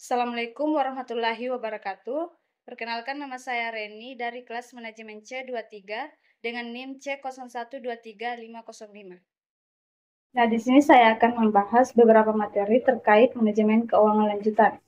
Assalamualaikum warahmatullahi wabarakatuh. Perkenalkan, nama saya Reni dari kelas manajemen C23 dengan NIM C01235505. Nah, di sini saya akan membahas beberapa materi terkait manajemen keuangan lanjutan.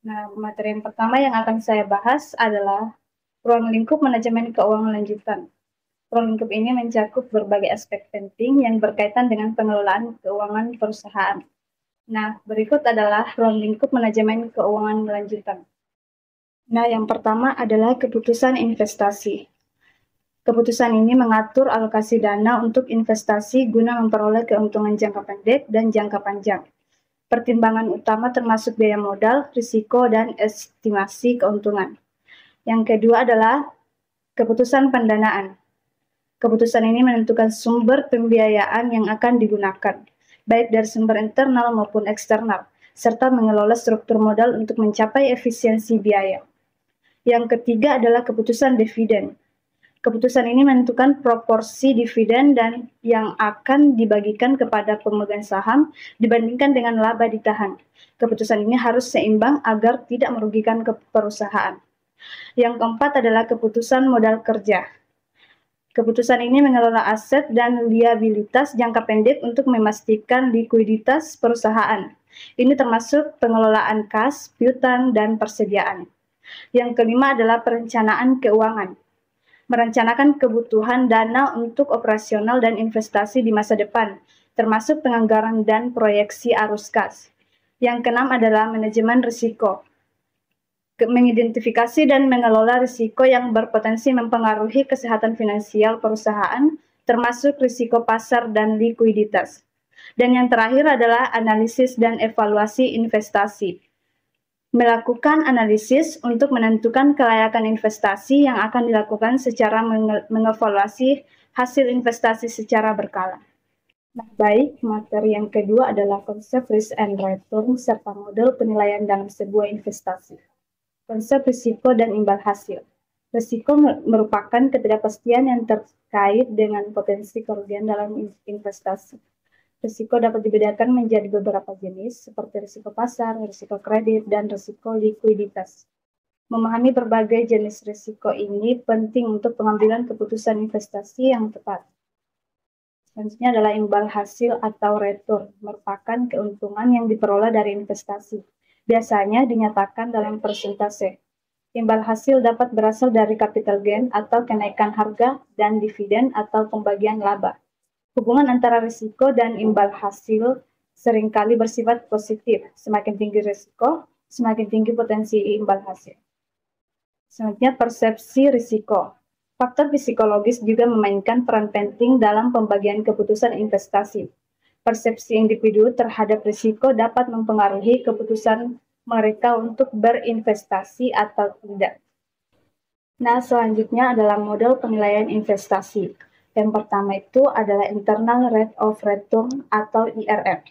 Nah, materi yang pertama yang akan saya bahas adalah ruang lingkup manajemen keuangan lanjutan. Ruang lingkup ini mencakup berbagai aspek penting yang berkaitan dengan pengelolaan keuangan perusahaan. Nah, berikut adalah ruang lingkup manajemen keuangan lanjutan. Nah, yang pertama adalah keputusan investasi. Keputusan ini mengatur alokasi dana untuk investasi guna memperoleh keuntungan jangka pendek dan jangka panjang. Pertimbangan utama termasuk biaya modal, risiko, dan estimasi keuntungan. Yang kedua adalah keputusan pendanaan. Keputusan ini menentukan sumber pembiayaan yang akan digunakan, baik dari sumber internal maupun eksternal, serta mengelola struktur modal untuk mencapai efisiensi biaya. Yang ketiga adalah keputusan dividen. Keputusan ini menentukan proporsi dividen dan yang akan dibagikan kepada pemegang saham dibandingkan dengan laba ditahan. Keputusan ini harus seimbang agar tidak merugikan perusahaan. Yang keempat adalah keputusan modal kerja. Keputusan ini mengelola aset dan liabilitas jangka pendek untuk memastikan likuiditas perusahaan. Ini termasuk pengelolaan kas, piutang, dan persediaan. Yang kelima adalah perencanaan keuangan. Merencanakan kebutuhan dana untuk operasional dan investasi di masa depan, termasuk penganggaran dan proyeksi arus kas. Yang keenam adalah manajemen risiko. Mengidentifikasi dan mengelola risiko yang berpotensi mempengaruhi kesehatan finansial perusahaan, termasuk risiko pasar dan likuiditas. Dan yang terakhir adalah analisis dan evaluasi investasi. Melakukan analisis untuk menentukan kelayakan investasi yang akan dilakukan secara mengevaluasi hasil investasi secara berkala. Nah, baik, materi yang kedua adalah konsep risk and return serta model penilaian dalam sebuah investasi. Konsep risiko dan imbal hasil. Risiko merupakan ketidakpastian yang terkait dengan potensi kerugian dalam investasi. Risiko dapat dibedakan menjadi beberapa jenis, seperti risiko pasar, risiko kredit, dan risiko likuiditas. Memahami berbagai jenis risiko ini penting untuk pengambilan keputusan investasi yang tepat. Selanjutnya adalah imbal hasil atau return, merupakan keuntungan yang diperoleh dari investasi. Biasanya dinyatakan dalam persentase. Imbal hasil dapat berasal dari capital gain atau kenaikan harga dan dividen atau pembagian laba. Hubungan antara risiko dan imbal hasil seringkali bersifat positif. Semakin tinggi risiko, semakin tinggi potensi imbal hasil. Selanjutnya, persepsi risiko. Faktor psikologis juga memainkan peran penting dalam pembagian keputusan investasi. Persepsi individu terhadap risiko dapat mempengaruhi keputusan mereka untuk berinvestasi atau tidak. Nah, selanjutnya adalah model penilaian investasi. Yang pertama itu adalah Internal Rate of Return atau IRR.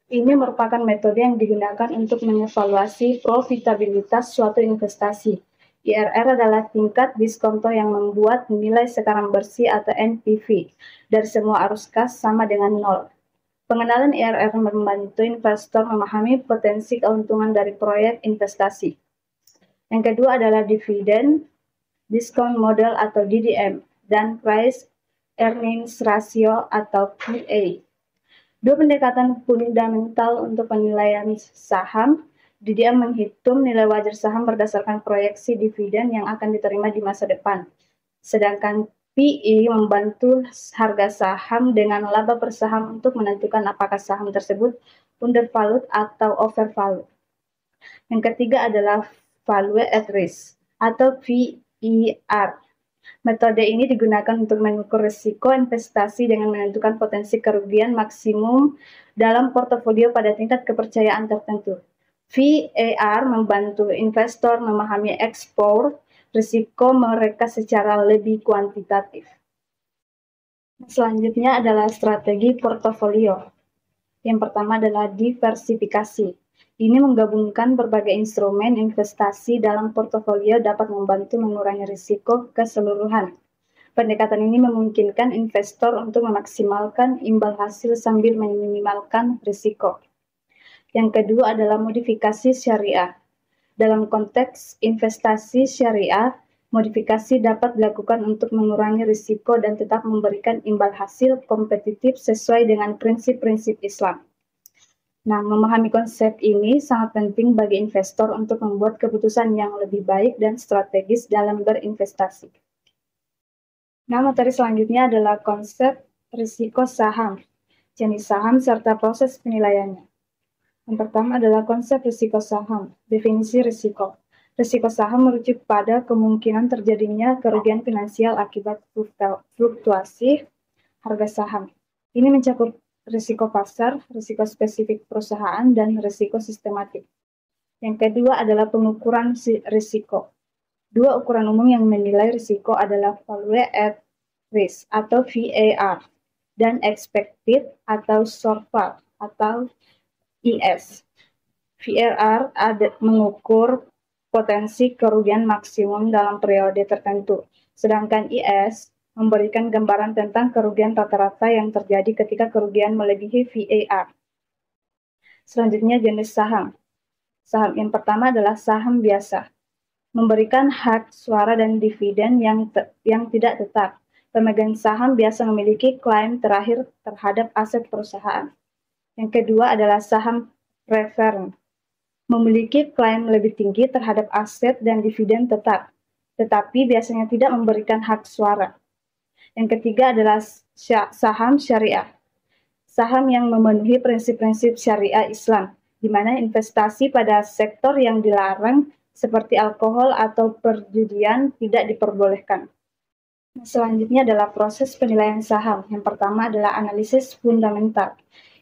Ini merupakan metode yang digunakan untuk mengevaluasi profitabilitas suatu investasi. IRR adalah tingkat diskonto yang membuat nilai sekarang bersih atau NPV dari semua arus kas sama dengan 0. Pengenalan IRR membantu investor memahami potensi keuntungan dari proyek investasi. Yang kedua adalah Dividend Discount Model atau DDM dan Price Earnings Ratio atau PA. Dua pendekatan fundamental untuk penilaian saham. DDM menghitung nilai wajar saham berdasarkan proyeksi dividen yang akan diterima di masa depan. Sedangkan PE membantu harga saham dengan laba per saham untuk menentukan apakah saham tersebut undervalued atau overvalued. Yang ketiga adalah Value at Risk atau VER. Metode ini digunakan untuk mengukur risiko investasi dengan menentukan potensi kerugian maksimum dalam portofolio pada tingkat kepercayaan tertentu. VER membantu investor memahami ekspor risiko mereka secara lebih kuantitatif. Selanjutnya adalah strategi portofolio. Yang pertama adalah diversifikasi. Ini menggabungkan berbagai instrumen investasi dalam portofolio dapat membantu mengurangi risiko keseluruhan. Pendekatan ini memungkinkan investor untuk memaksimalkan imbal hasil sambil meminimalkan risiko. Yang kedua adalah modifikasi syariah. Dalam konteks investasi syariah, modifikasi dapat dilakukan untuk mengurangi risiko dan tetap memberikan imbal hasil kompetitif sesuai dengan prinsip-prinsip Islam. Nah, memahami konsep ini sangat penting bagi investor untuk membuat keputusan yang lebih baik dan strategis dalam berinvestasi. Nah, materi selanjutnya adalah konsep risiko saham, jenis saham, serta proses penilaiannya. Yang pertama adalah konsep risiko saham. Definisi risiko. Risiko saham merujuk pada kemungkinan terjadinya kerugian finansial akibat fluktuasi harga saham. Ini mencakup risiko pasar, risiko spesifik perusahaan, dan risiko sistematik. Yang kedua adalah pengukuran risiko. Dua ukuran umum yang menilai risiko adalah value at risk atau VAR dan expected atau shortfall atau IS. VRR mengukur potensi kerugian maksimum dalam periode tertentu, sedangkan IS memberikan gambaran tentang kerugian rata-rata yang terjadi ketika kerugian melebihi VAR. Selanjutnya jenis saham. Saham yang pertama adalah saham biasa, memberikan hak suara dan dividen yang tidak tetap. Pemegang saham biasa memiliki klaim terakhir terhadap aset perusahaan. Yang kedua adalah saham preferred, memiliki klaim lebih tinggi terhadap aset dan dividen tetap, tetapi biasanya tidak memberikan hak suara. Yang ketiga adalah saham syariah, saham yang memenuhi prinsip-prinsip syariah Islam, di mana investasi pada sektor yang dilarang seperti alkohol atau perjudian tidak diperbolehkan. Selanjutnya adalah proses penilaian saham. Yang pertama adalah analisis fundamental.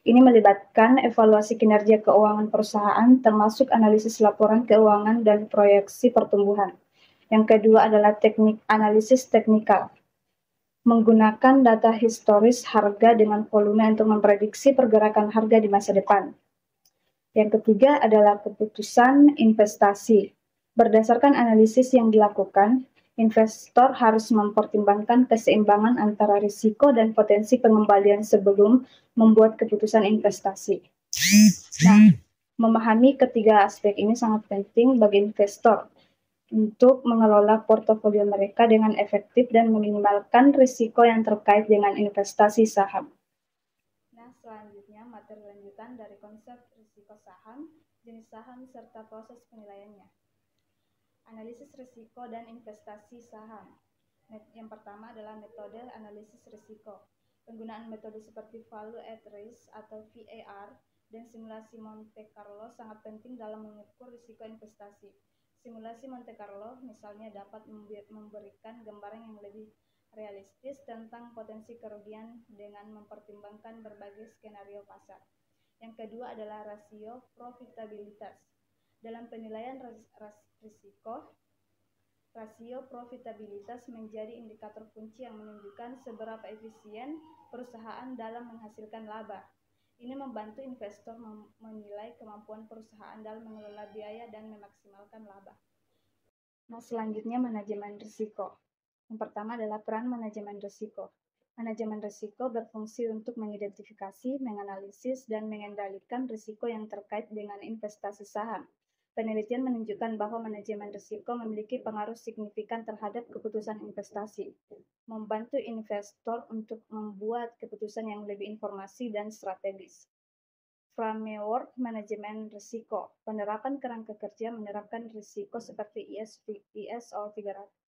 Ini melibatkan evaluasi kinerja keuangan perusahaan, termasuk analisis laporan keuangan dan proyeksi pertumbuhan. Yang kedua adalah teknik analisis teknikal, menggunakan data historis harga dengan volume untuk memprediksi pergerakan harga di masa depan. Yang ketiga adalah keputusan investasi. Berdasarkan analisis yang dilakukan, investor harus mempertimbangkan keseimbangan antara risiko dan potensi pengembalian sebelum membuat keputusan investasi. Nah, memahami ketiga aspek ini sangat penting bagi investor untuk mengelola portofolio mereka dengan efektif dan meminimalkan risiko yang terkait dengan investasi saham. Nah, selanjutnya materi lanjutan dari konsep risiko saham, jenis saham, serta proses penilaiannya. Analisis risiko dan investasi saham. Yang pertama adalah metode analisis risiko. Penggunaan metode seperti value at risk atau VAR dan simulasi Monte Carlo sangat penting dalam mengukur risiko investasi. Simulasi Monte Carlo misalnya dapat memberikan gambaran yang lebih realistis tentang potensi kerugian dengan mempertimbangkan berbagai skenario pasar. Yang kedua adalah rasio profitabilitas. Dalam penilaian risiko, rasio profitabilitas menjadi indikator kunci yang menunjukkan seberapa efisien perusahaan dalam menghasilkan laba. Ini membantu investor menilai kemampuan perusahaan dalam mengelola biaya dan memaksimalkan laba. Nah, selanjutnya manajemen risiko. Yang pertama adalah peran manajemen risiko. Manajemen risiko berfungsi untuk mengidentifikasi, menganalisis, dan mengendalikan risiko yang terkait dengan investasi saham. Penelitian menunjukkan bahwa manajemen risiko memiliki pengaruh signifikan terhadap keputusan investasi, membantu investor untuk membuat keputusan yang lebih informasi dan strategis. Framework manajemen risiko. Penerapan kerangka kerja menerapkan risiko seperti ISO 31000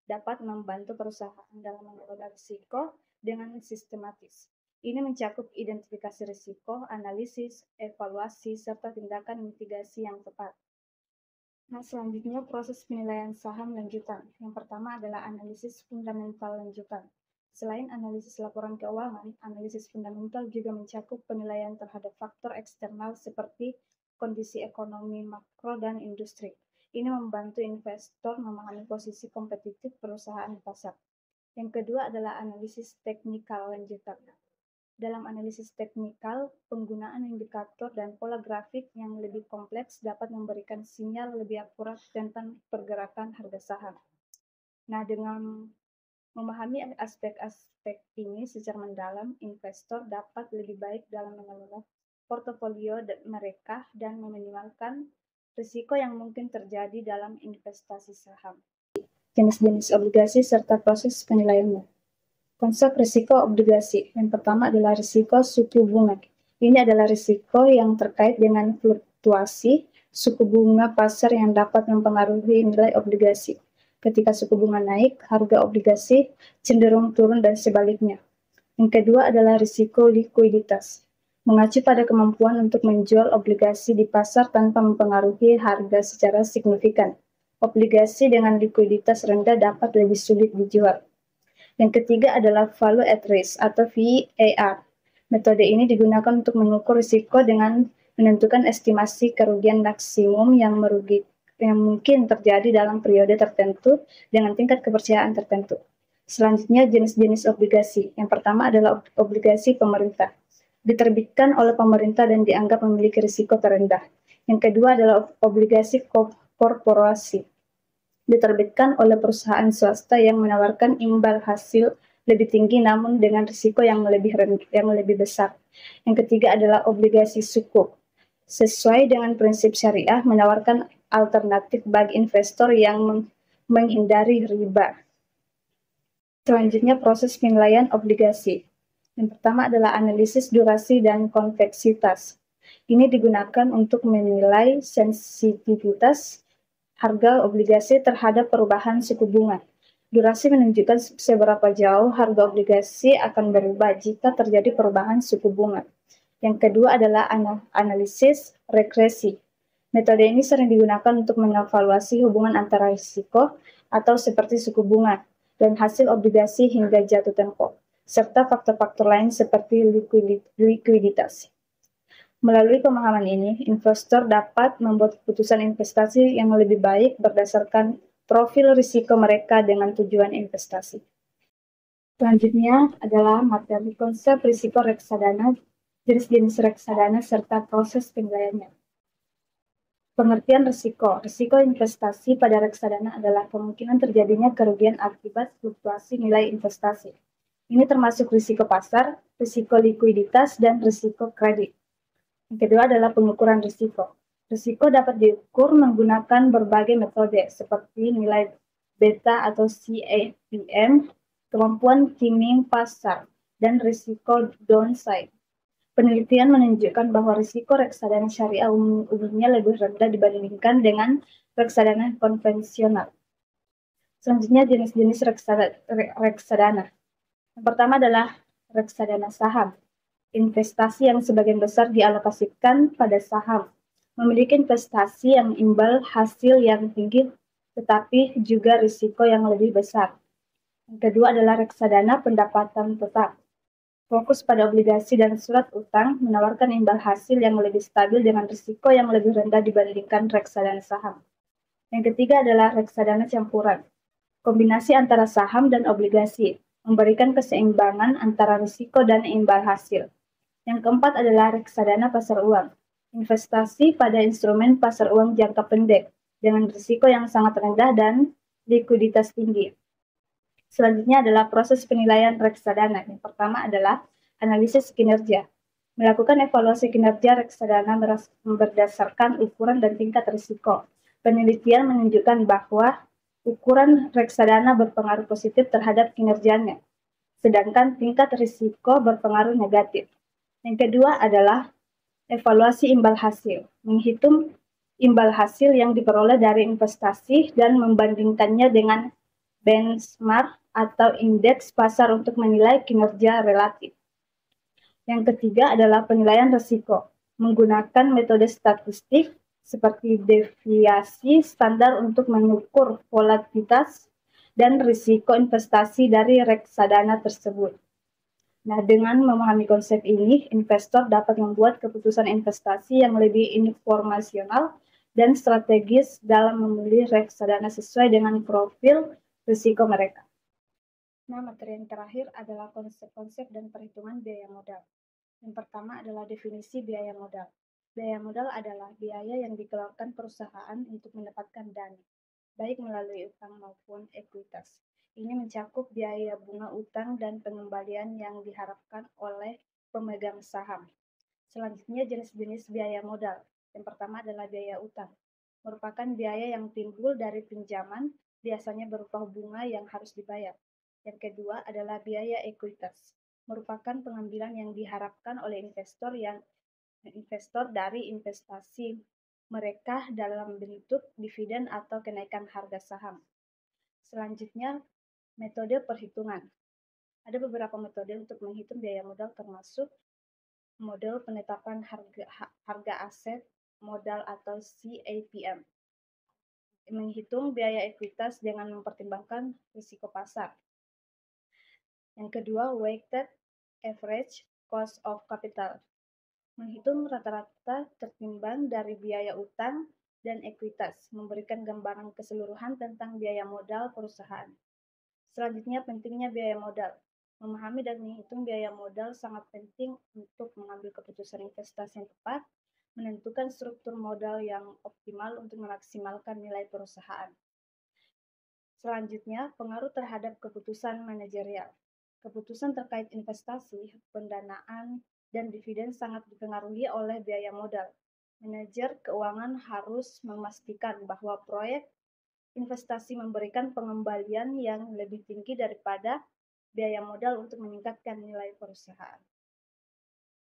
dapat membantu perusahaan dalam mengelola risiko dengan sistematis. Ini mencakup identifikasi risiko, analisis, evaluasi, serta tindakan mitigasi yang tepat. Nah, selanjutnya proses penilaian saham lanjutan. Yang pertama adalah analisis fundamental lanjutan. Selain analisis laporan keuangan, analisis fundamental juga mencakup penilaian terhadap faktor eksternal seperti kondisi ekonomi makro dan industri. Ini membantu investor memahami posisi kompetitif perusahaan di pasar. Yang kedua adalah analisis teknikal lanjutan. Dalam analisis teknikal, penggunaan indikator dan pola grafik yang lebih kompleks dapat memberikan sinyal lebih akurat tentang pergerakan harga saham. Nah, dengan memahami aspek-aspek ini secara mendalam, investor dapat lebih baik dalam mengelola portofolio mereka dan meminimalkan risiko yang mungkin terjadi dalam investasi saham. Jenis-jenis obligasi serta proses penilaiannya. Konsep risiko obligasi. Yang pertama adalah risiko suku bunga. Ini adalah risiko yang terkait dengan fluktuasi suku bunga pasar yang dapat mempengaruhi nilai obligasi. Ketika suku bunga naik, harga obligasi cenderung turun dan sebaliknya. Yang kedua adalah risiko likuiditas, mengacu pada kemampuan untuk menjual obligasi di pasar tanpa mempengaruhi harga secara signifikan. Obligasi dengan likuiditas rendah dapat lebih sulit dijual. Yang ketiga adalah value at risk atau VAR. Metode ini digunakan untuk mengukur risiko dengan menentukan estimasi kerugian maksimum yang mungkin terjadi dalam periode tertentu dengan tingkat kepercayaan tertentu. Selanjutnya, jenis-jenis obligasi. Yang pertama adalah obligasi pemerintah. Diterbitkan oleh pemerintah dan dianggap memiliki risiko terendah. Yang kedua adalah obligasi korporasi. Diterbitkan oleh perusahaan swasta yang menawarkan imbal hasil lebih tinggi namun dengan risiko yang lebih besar. Yang ketiga adalah obligasi sukuk. Sesuai dengan prinsip syariah, menawarkan alternatif bagi investor yang menghindari riba. Selanjutnya, proses penilaian obligasi. Yang pertama adalah analisis durasi dan konveksitas. Ini digunakan untuk menilai sensitivitas harga obligasi terhadap perubahan suku bunga. Durasi menunjukkan seberapa jauh harga obligasi akan berubah jika terjadi perubahan suku bunga. Yang kedua adalah analisis regresi. Metode ini sering digunakan untuk mengevaluasi hubungan antara risiko atau seperti suku bunga dan hasil obligasi hingga jatuh tempo, serta faktor-faktor lain seperti likuiditas. Melalui pemahaman ini, investor dapat membuat keputusan investasi yang lebih baik berdasarkan profil risiko mereka dengan tujuan investasi. Selanjutnya adalah materi konsep risiko reksadana, jenis-jenis reksadana, serta proses penilaiannya. Pengertian risiko. Risiko investasi pada reksadana adalah kemungkinan terjadinya kerugian akibat fluktuasi nilai investasi. Ini termasuk risiko pasar, risiko likuiditas, dan risiko kredit. Yang kedua adalah pengukuran risiko. Risiko dapat diukur menggunakan berbagai metode seperti nilai beta atau CAPM, kemampuan skimming pasar, dan risiko downside. Penelitian menunjukkan bahwa risiko reksadana syariah umumnya lebih rendah dibandingkan dengan reksadana konvensional. Selanjutnya, jenis-jenis reksadana. Yang pertama adalah reksadana saham. Investasi yang sebagian besar dialokasikan pada saham. Memiliki investasi yang imbal hasil yang tinggi, tetapi juga risiko yang lebih besar. Yang kedua adalah reksadana pendapatan tetap. Fokus pada obligasi dan surat utang menawarkan imbal hasil yang lebih stabil dengan risiko yang lebih rendah dibandingkan reksadana saham. Yang ketiga adalah reksadana campuran. Kombinasi antara saham dan obligasi memberikan keseimbangan antara risiko dan imbal hasil. Yang keempat adalah reksadana pasar uang. Investasi pada instrumen pasar uang jangka pendek dengan risiko yang sangat rendah dan likuiditas tinggi. Selanjutnya adalah proses penilaian reksadana. Yang pertama adalah analisis kinerja. Melakukan evaluasi kinerja reksadana berdasarkan ukuran dan tingkat risiko. Penelitian menunjukkan bahwa ukuran reksadana berpengaruh positif terhadap kinerjanya, sedangkan tingkat risiko berpengaruh negatif. Yang kedua adalah evaluasi imbal hasil. Menghitung imbal hasil yang diperoleh dari investasi dan membandingkannya dengan benchmark atau indeks pasar untuk menilai kinerja relatif. Yang ketiga adalah penilaian risiko, menggunakan metode statistik seperti deviasi standar untuk mengukur volatilitas dan risiko investasi dari reksadana tersebut. Nah, dengan memahami konsep ini, investor dapat membuat keputusan investasi yang lebih informasional dan strategis dalam memilih reksadana sesuai dengan profil risiko mereka. Nah, materi yang terakhir adalah konsep-konsep dan perhitungan biaya modal. Yang pertama adalah definisi biaya modal. Biaya modal adalah biaya yang dikeluarkan perusahaan untuk mendapatkan dana, baik melalui utang maupun ekuitas. Ini mencakup biaya bunga utang dan pengembalian yang diharapkan oleh pemegang saham. Selanjutnya jenis-jenis biaya modal. Yang pertama adalah biaya utang. Merupakan biaya yang timbul dari pinjaman, biasanya berupa bunga yang harus dibayar. Yang kedua adalah biaya ekuitas. Merupakan pengambilan yang diharapkan oleh investor dari investasi mereka dalam bentuk dividen atau kenaikan harga saham. Selanjutnya, metode perhitungan. Ada beberapa metode untuk menghitung biaya modal termasuk model penetapan harga aset modal atau CAPM. Menghitung biaya ekuitas dengan mempertimbangkan risiko pasar. Yang kedua, weighted average cost of capital. Menghitung rata-rata tertimbang dari biaya utang dan ekuitas, memberikan gambaran keseluruhan tentang biaya modal perusahaan. Selanjutnya, pentingnya biaya modal. Memahami dan menghitung biaya modal sangat penting untuk mengambil keputusan investasi yang tepat, menentukan struktur modal yang optimal untuk memaksimalkan nilai perusahaan. Selanjutnya, pengaruh terhadap keputusan manajerial. Keputusan terkait investasi, pendanaan, dan dividen sangat dipengaruhi oleh biaya modal. Manajer keuangan harus memastikan bahwa proyek investasi memberikan pengembalian yang lebih tinggi daripada biaya modal untuk meningkatkan nilai perusahaan.